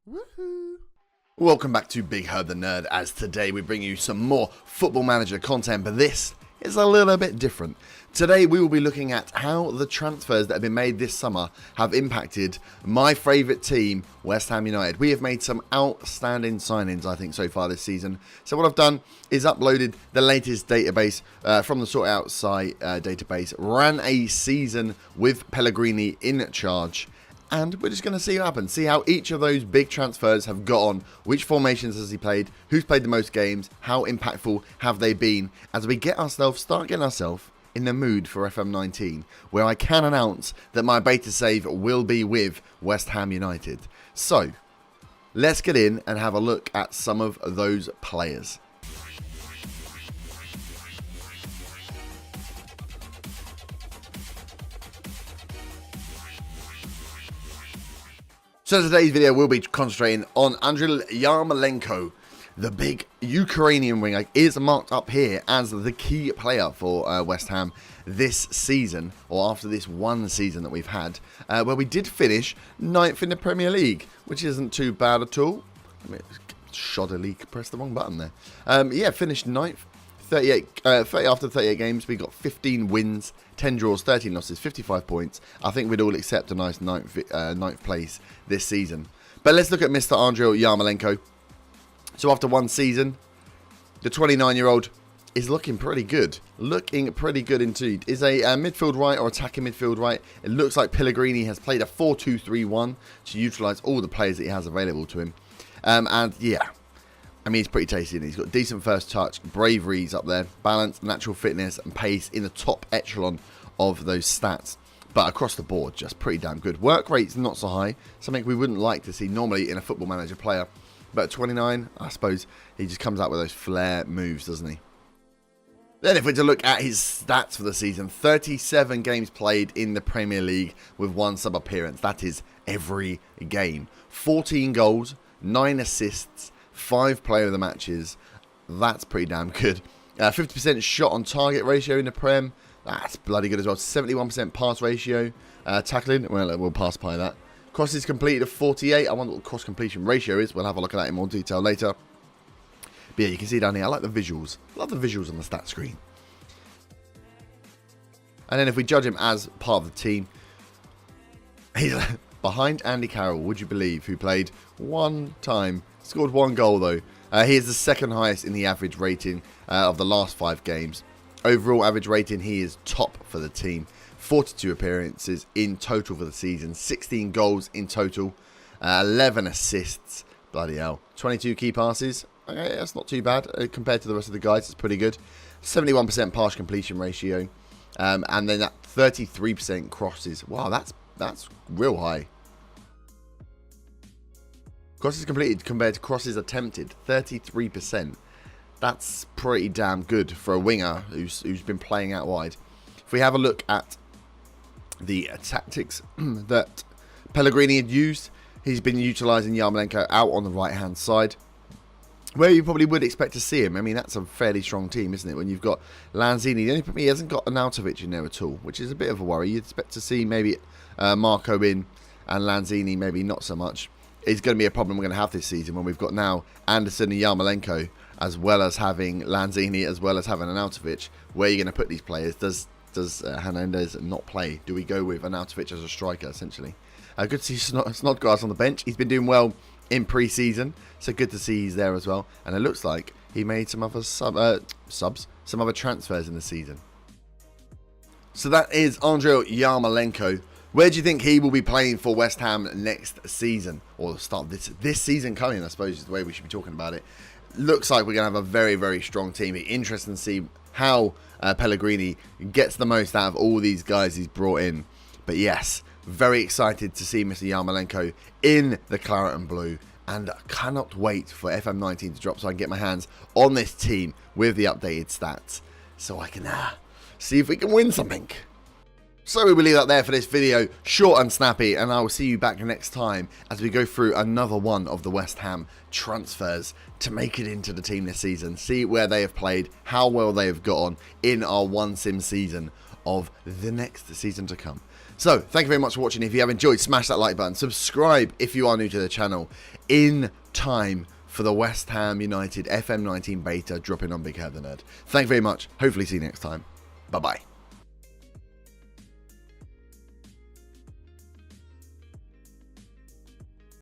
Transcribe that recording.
Woohoo! Welcome back to Big Herb the Nerd, as today we bring you some more Football Manager content, but this is a little bit different. Today we will be looking at how the transfers that have been made this summer have impacted my favourite team, West Ham United. We have made some outstanding signings, I think, so far this season. So what I've done is uploaded the latest database from the Sort Out site database, ran a season with Pellegrini in charge, and we're just going to see what happens, see how each of those big transfers have got on, which formations has he played, who's played the most games, how impactful have they been, as we start getting ourselves in the mood for FM19, where I can announce that my beta save will be with West Ham United. So, let's get in and have a look at some of those players. So today's video will be concentrating on Andriy Yarmolenko. The big Ukrainian winger is marked up here as the key player for West Ham this season, or after this one season that we've had, where we did finish 9th in the Premier League, which isn't too bad at all. I mean, shoddily pressed the wrong button there. Yeah, finished 9th, 30 after 38 games. We got 15 wins, 10 draws, 13 losses, 55 points. I think we'd all accept a nice 9th place this season. But let's look at Mr. Andriy Yarmolenko. So after one season, the 29-year-old is looking pretty good. Looking pretty good indeed. Is a midfield right or attacking midfield right. It looks like Pellegrini has played a 4-2-3-1 to utilise all the players that he has available to him. And yeah, I mean, he's pretty tasty. He's got decent first touch, bravery's up there, balance, natural fitness and pace in the top echelon of those stats. But across the board, just pretty damn good. Work rate's not so high, something we wouldn't like to see normally in a Football Manager player. But at 29, I suppose he just comes out with those flair moves, doesn't he? Then if we're to look at his stats for the season, 37 games played in the Premier League with one sub-appearance. That is every game. 14 goals, 9 assists, 5 player of the matches. That's pretty damn good. 50% shot on target ratio in the Prem. That's bloody good as well. 71% pass ratio. Tackling, well, we'll pass by that. Crosses completed of 48. I wonder what the cross completion ratio is. We'll have a look at that in more detail later. But yeah, you can see down here, I like the visuals. I love the visuals on the stat screen. And then if we judge him as part of the team, he's behind Andy Carroll, would you believe, who played one time. Scored 1 goal though. He is the second highest in the average rating of the last 5 games. Overall average rating, he is top for the team. 42 appearances in total for the season, 16 goals in total, 11 assists, bloody hell, 22 key passes. Okay, that's not too bad compared to the rest of the guys. It's pretty good. 71% pass completion ratio, and then that 33% crosses. Wow, that's real high. Crosses completed compared to crosses attempted, 33%. That's pretty damn good for a winger who's been playing out wide. If we have a look at the tactics that Pellegrini had used, he's been utilising Yarmolenko out on the right-hand side, where you probably would expect to see him. I mean, that's a fairly strong team, isn't it? When you've got Lanzini, the only problem, he hasn't got Arnautovic in there at all, which is a bit of a worry. You'd expect to see maybe Marco in and Lanzini maybe not so much. It's going to be a problem we're going to have this season when we've got now Anderson and Yarmolenko, as well as having Lanzini, as well as having Arnautovic. Where are you going to put these players? Does Hernandez not play? Do we go with Arnautovic as a striker, essentially? Good to see Snodgrass on the bench. He's been doing well in pre-season, so good to see he's there as well. And it looks like he made some other some other transfers in the season. So that is Andriy Yarmolenko. Where do you think he will be playing for West Ham next season? Or the start of this season coming, I suppose, is the way we should be talking about it. Looks like we're going to have a very, very strong team. It'll be interesting to see how Pellegrini gets the most out of all these guys he's brought in. But yes, very excited to see Mr. Yarmolenko in the claret and blue. And I cannot wait for FM19 to drop so I can get my hands on this team with the updated stats. So I can see if we can win something. So we will leave that there for this video, short and snappy, and I will see you back next time as we go through another one of the West Ham transfers to make it into the team this season. See where they have played, how well they have got on in our one sim season of the next season to come. So, thank you very much for watching. If you have enjoyed, smash that like button. Subscribe if you are new to the channel in time for the West Ham United FM19 beta dropping on Big Head the Nerd. Thank you very much. Hopefully see you next time. Bye-bye.